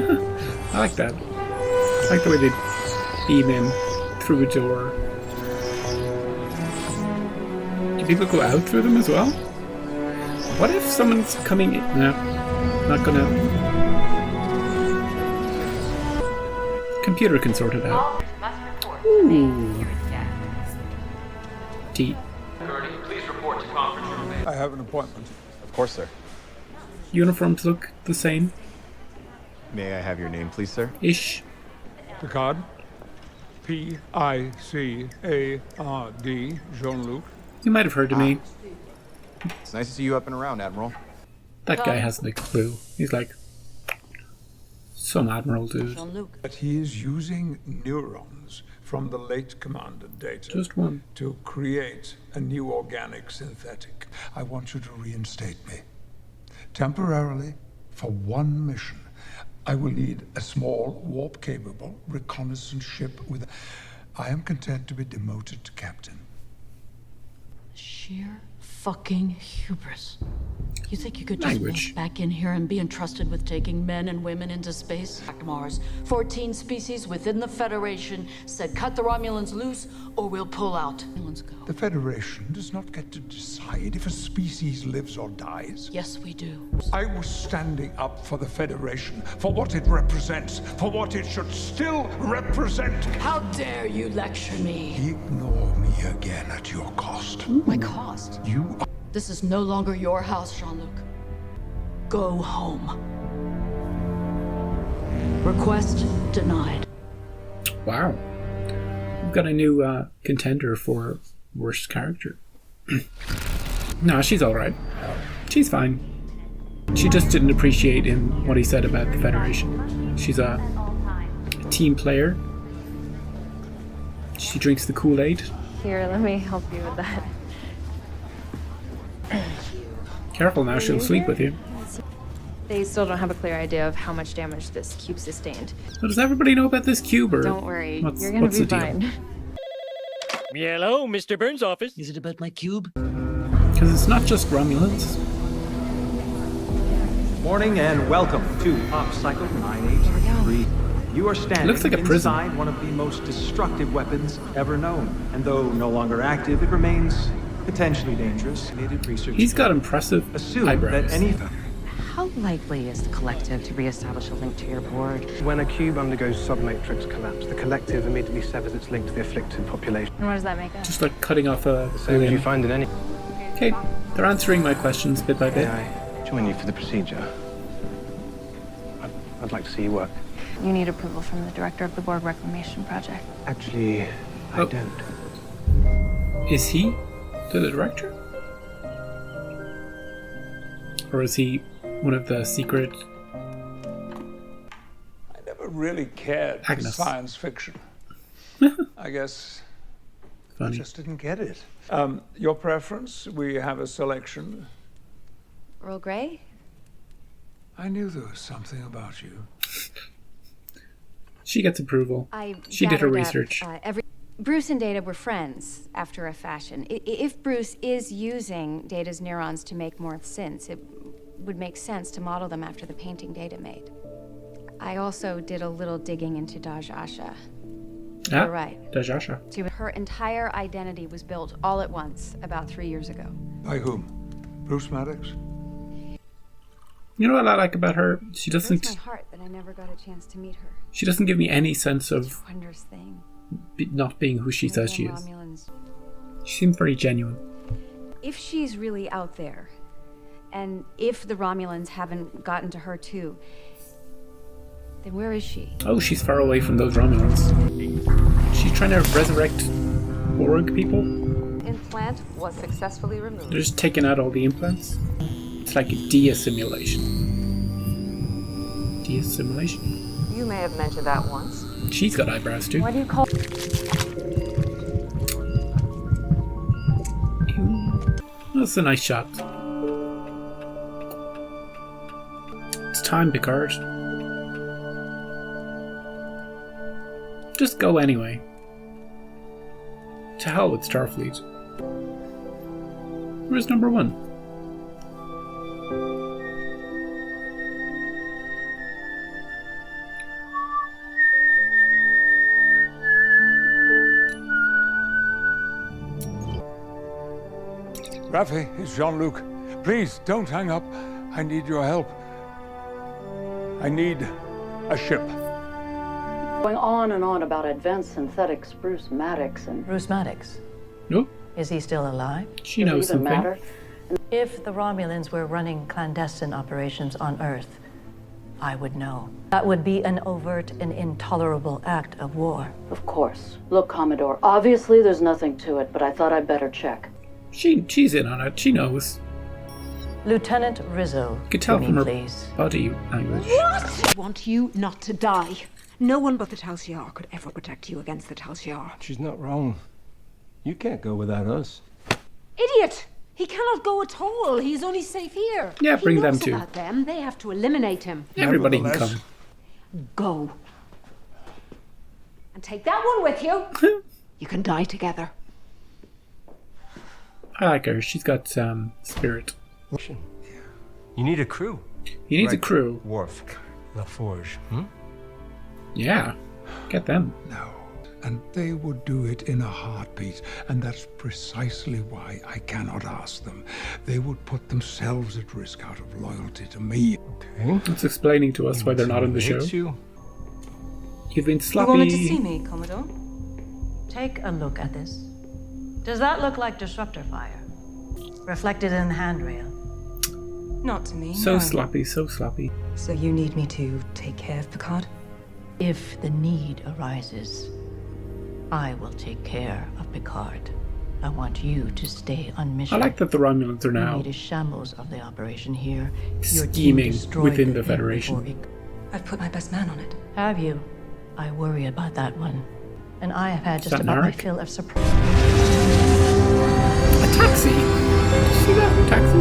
I like that. I like the way they beam in through a door. Do people go out through them as well? What if someone's coming in? No, not gonna. Computer can sort it out. Ooh. D. Please report to conference room. I have an appointment. Of course, sir. Uniforms look the same. May I have your name, please, sir? Ish. Picard. P-I-C-A-R-D. Jean-Luc. You might have heard of me. It's nice to see you up and around, Admiral. That guy hasn't a clue. He's like some admiral dude. That he is using neurons from the late Commander data Just one. to create a new organic synthetic. I want you to reinstate me. Temporarily, for one mission, I will need a small, warp-capable reconnaissance ship with... I am content to be demoted to captain. Sheer fucking hubris. You think you could just Language. walk back in here and be entrusted with taking men and women into space? Mars, 14 species within the Federation said cut the Romulans loose or we'll pull out. Romulans go. The Federation does not get to decide if a species lives or dies. Yes, we do. I was standing up for the Federation, for what it represents, for what it should still represent. How dare you lecture me? Ignore me again at your cost. My cost. You are... This is no longer your house, Jean-Luc. Go home. Request denied. Wow. We've got a new contender for worst character. No, she's alright. She's fine. She just didn't appreciate what he said about the Federation. She's a team player. She drinks the Kool-Aid. Here, let me help you with that. Careful now, she'll sleep with you. They still don't have a clear idea of how much damage this cube sustained. So does everybody know about this cube, or Don't worry, what's you're gonna be the deal? fine. Hello, Mr. Burns' office. Is it about my cube? Because it's not just Romulans. Morning and welcome to Op Cycle 9833. You are standing Looks like a prison. inside one of the most destructive weapons ever known. And though no longer active, it remains potentially dangerous. Needed research. He's got impressive Assume eyebrows. that any... How likely is the collective to reestablish a link to your board? When a cube undergoes submatrix collapse, the collective immediately severs its link to the afflicted population. And what does that make us? Just like cutting off a Same as you limb. find in any... Okay, they're answering my questions bit by bit. May I join you for the procedure? I'd like to see you work. You need approval from the director of the Borg Reclamation Project. Actually, I Oh. don't. Is he the director? Or is he one of the secret... I never really cared for Agnes. science fiction. I guess I Funny. just didn't get it. Your preference? We have a selection. Earl Grey? I knew there was something about you. She gets approval. She did her research. Bruce and Data were friends, after a fashion. If Bruce is using Data's neurons to make more synths, it would make sense to model them after the painting Data made. I also did a little digging into Daj Asha. You're right. Dajasha. Her entire identity was built all at once about 3 years ago. By whom? Bruce Maddox? You know what I like about her? She It breaks doesn't. my heart that I never got a chance to meet her. She doesn't give me any sense of Wondrous thing. not being who she says she Maybe is. Romulans. She seems very genuine. If she's really out there, and if the Romulans haven't gotten to her too, then where is she? Oh, she's far away from those Romulans. She's trying to resurrect Borg people. Implant was successfully removed. They're just taking out all the implants. It's like a de-assimilation. De-assimilation? You may have mentioned that once. She's got eyebrows too. What do you call... That's a nice shot. It's time, Picard. Just go anyway. To hell with Starfleet. Where's number one? Rafi, it's Jean-Luc. Please, don't hang up. I need your help. I need a ship. Going on and on about advanced synthetics, Bruce Maddox and... Bruce Maddox? No. Is he still alive? She knows something. Matter? If the Romulans were running clandestine operations on Earth, I would know. That would be an overt and intolerable act of war. Of course. Look, Commodore, obviously there's nothing to it, but I thought I'd better check. She's in on it. She knows. Lieutenant Rizzo, You could tell to from me, her please. body language. What? I want you not to die. No one but the Tal Shiar could ever protect you against the Tal Shiar. She's not wrong. You can't go without us. Idiot! He cannot go at all. He's only safe here. Yeah, bring he them knows too. About them. They have to eliminate him. Everybody can come. Go. And take that one with you. You can die together. I like her. She's got spirit. You need a crew. He needs a crew. Worf. LaForge. Yeah. Get them. No. And they would do it in a heartbeat. And that's precisely why I cannot ask them. They would put themselves at risk out of loyalty to me. Okay. It's explaining to us why they're not on the show. You've been sloppy. You wanted to see me, Commodore? Take a look at this. Does that look like disruptor fire? Reflected in the handrail? Not to me, So no. sloppy, so sloppy. So you need me to take care of Picard? If the need arises, I will take care of Picard. I want you to stay on mission. I like that the Romulans are You now made a shambles of the operation here. Your team scheming destroyed within the thing Federation. before it- I've put my best man on it. Have you? I worry about that one. And I have had Is just that about my Narek? fill of surprise. A taxi! Did you see that? Taxi?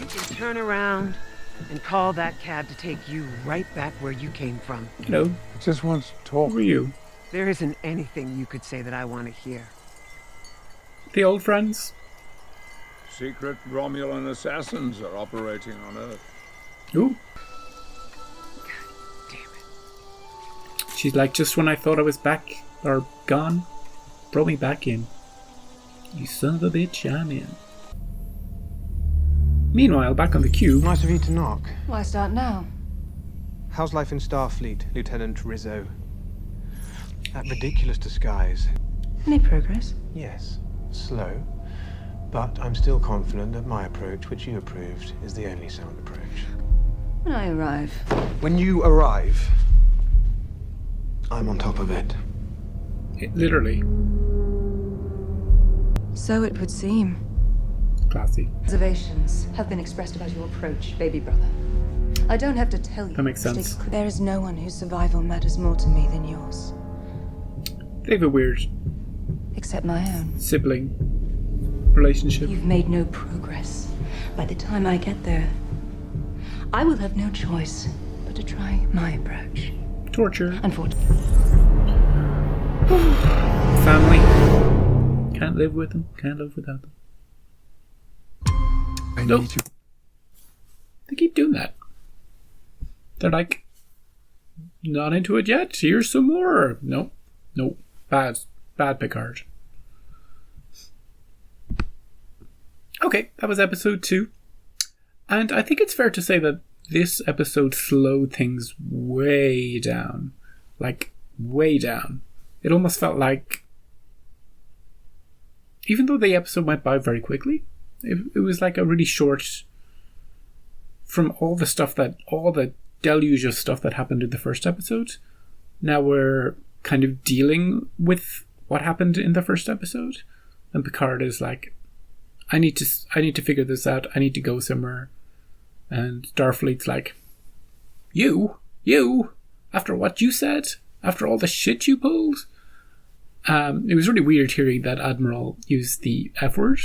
You can turn around and call that cab to take you right back where you came from. Hello. I just want to talk. Who are you? There isn't anything you could say that I want to hear. The old friends? Secret Romulan assassins are operating on Earth. Ooh. She's like, just when I thought I was back, or gone, brought me back in. You son of a bitch, I'm in. Meanwhile, back on the cube. Nice of you to knock. Why start now? How's life in Starfleet, Lieutenant Rizzo? That ridiculous disguise. Any progress? Yes, slow. But I'm still confident that my approach, which you approved, is the only sound approach. When I arrive. When you arrive, I'm on top of it. Literally. So it would seem. Classy. Observations have been expressed about your approach, baby brother. I don't have to tell you. That makes sense. There is no one whose survival matters more to me than yours. They have a weird Except my own. sibling relationship. You've made no progress. By the time I get there, I will have no choice but to try my approach. Torture. Unfortunately. Family. Can't live with them. Can't live without them. I Nope. need to. They keep doing that. They're like, not into it yet. Here's some more. Nope. Nope. Bad. Bad Picard. Okay, that was episode 2. And I think it's fair to say that this episode slowed things way down. Like, way down. It almost felt like, even though the episode went by very quickly, it was like a really short, from all the deluge of stuff that happened in the first episode. Now we're kind of dealing with what happened in the first episode. And Picard is like, I need to figure this out. I need to go somewhere. And Starfleet's like, you, after what you said, after all the shit you pulled. It was really weird hearing that Admiral use the F word.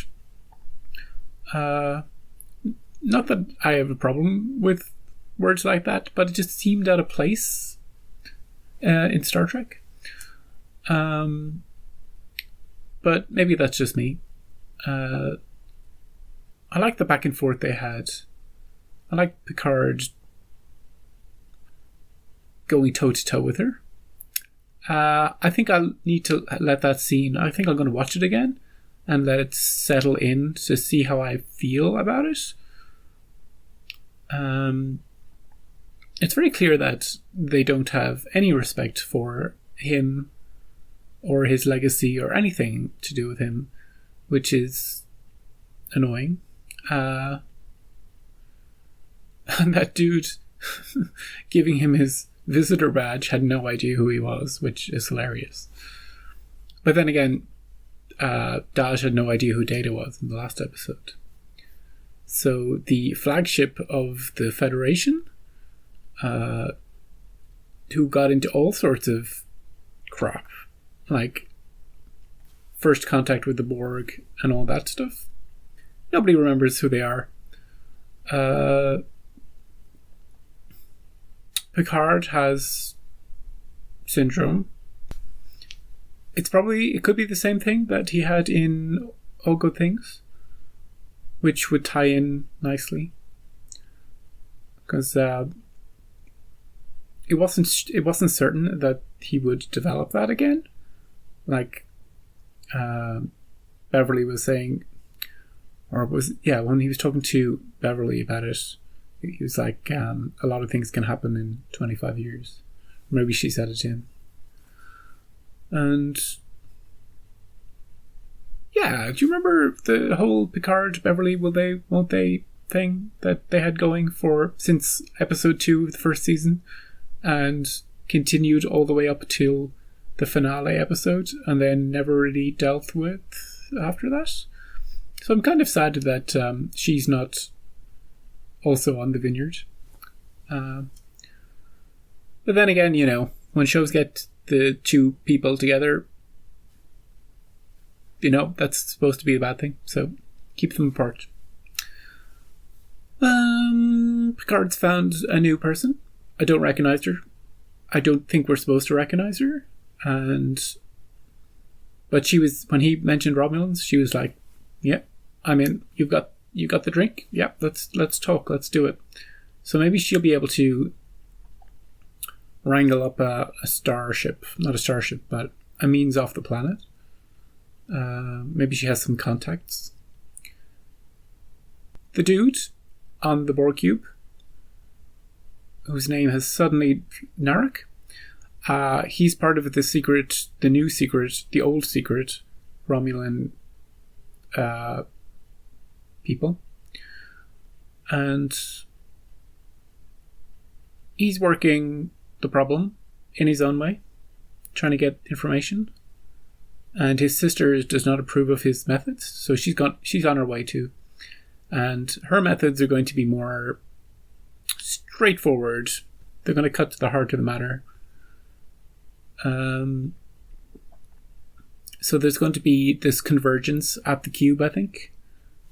Not that I have a problem with words like that, but it just seemed out of place in Star Trek. But maybe that's just me. I like the back and forth they had. I like Picard going toe to toe with her. I think I'll need to let that scene. I think I'm going to watch it again and let it settle in to see how I feel about it. It's very clear that they don't have any respect for him or his legacy or anything to do with him, which is annoying. And that dude giving him his visitor badge had no idea who he was, which is hilarious. But then again, Daj had no idea who Data was in the last episode. So the flagship of the Federation, who got into all sorts of crap, like first contact with the Borg and all that stuff. Nobody remembers who they are. Picard has syndrome. It could be the same thing that he had in All Good Things, which would tie in nicely, because it wasn't certain that he would develop that again. Like Beverly was saying, when he was talking to Beverly about it, he was like, a lot of things can happen in 25 years. Maybe she said it to him. And yeah, do you remember the whole Picard, Beverly, will they, won't they thing that they had going for since episode 2 of the first season, and continued all the way up till the finale episode, and then never really dealt with after that? So I'm kind of sad that she's not also on the Vineyard. But then again, when shows get the two people together, that's supposed to be a bad thing, so keep them apart. Picard's found a new person. I don't recognize her. I don't think we're supposed to recognize her. But she was, when he mentioned Romulans, she was like, "Yeah, I'm in. You got the drink? Yeah, let's talk. Let's do it." So maybe she'll be able to wrangle up a starship, not a starship, but a means off the planet. Maybe she has some contacts. The dude on the Borg cube, whose name has suddenly Narek, he's part of the new secret, the old secret Romulan people. And he's working the problem in his own way, trying to get information. And his sister does not approve of his methods, so she's on her way too. And her methods are going to be more straightforward. They're going to cut to the heart of the matter. So there's going to be this convergence at the cube, I think.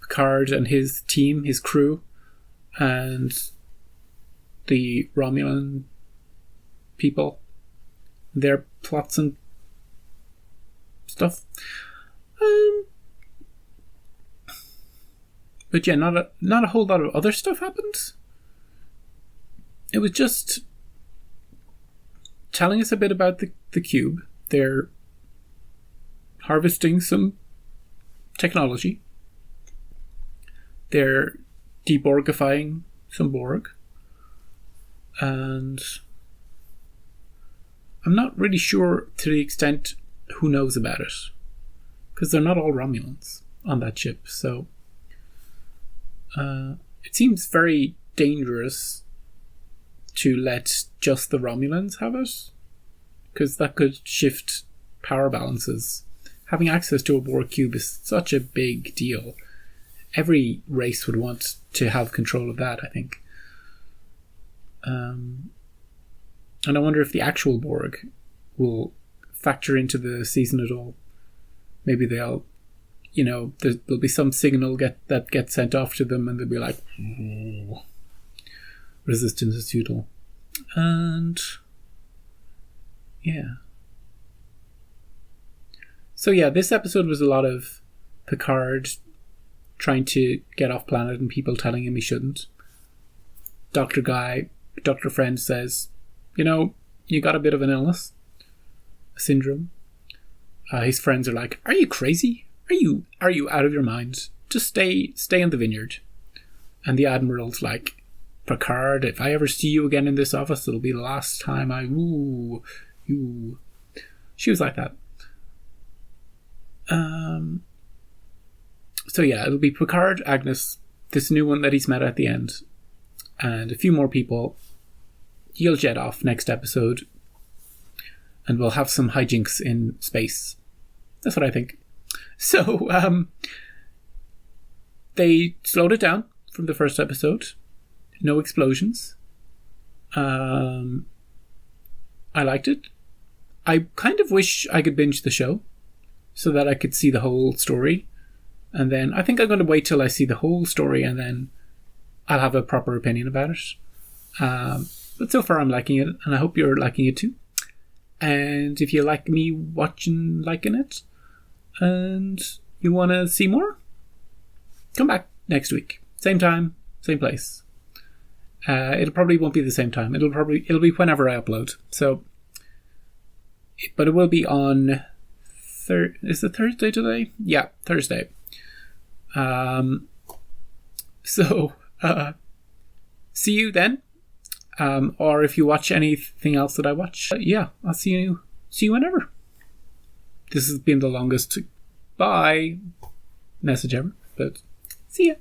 Picard and his team, his crew, and the Romulan people, their plots and stuff. But yeah, not a whole lot of other stuff happens. It was just telling us a bit about the cube. They're harvesting some technology. They're deborgifying some Borg. And I'm not really sure to the extent who knows about it, because they're not all Romulans on that ship. So it seems very dangerous to let just the Romulans have it, because that could shift power balances. Having access to a Borg cube is such a big deal. Every race would want to have control of that, I think. And I wonder if the actual Borg will factor into the season at all. Maybe they'll, there'll be some signal that gets sent off to them, and they'll be like, "Ooh, resistance is futile." And yeah. So yeah, this episode was a lot of Picard trying to get off planet and people telling him he shouldn't. Dr. Friend says, you got a bit of an illness, a syndrome. His friends are like, "Are you crazy? are you out of your mind? Just stay in the vineyard. And the Admiral's like, Picard, if I ever see you again in this office, it'll be the last time you. She was like that. So yeah, it'll be Picard, Agnes, this new one that he's met at the end, and a few more people. He'll jet off next episode, and we'll have some hijinks in space. That's what I think. So, they slowed it down from the first episode. No explosions. I liked it. I kind of wish I could binge the show so that I could see the whole story. And then I think I'm going to wait till I see the whole story and then I'll have a proper opinion about it. But so far I'm liking it, and I hope you're liking it too. And if you like me liking it, and you want to see more, come back next week. Same time, same place. It probably won't be the same time. It'll be whenever I upload. So, but it will be on is it Thursday today? Yeah, Thursday. So see you then. Or if you watch anything else that I watch, yeah, I'll see you whenever. This has been the longest bye message ever, but see ya.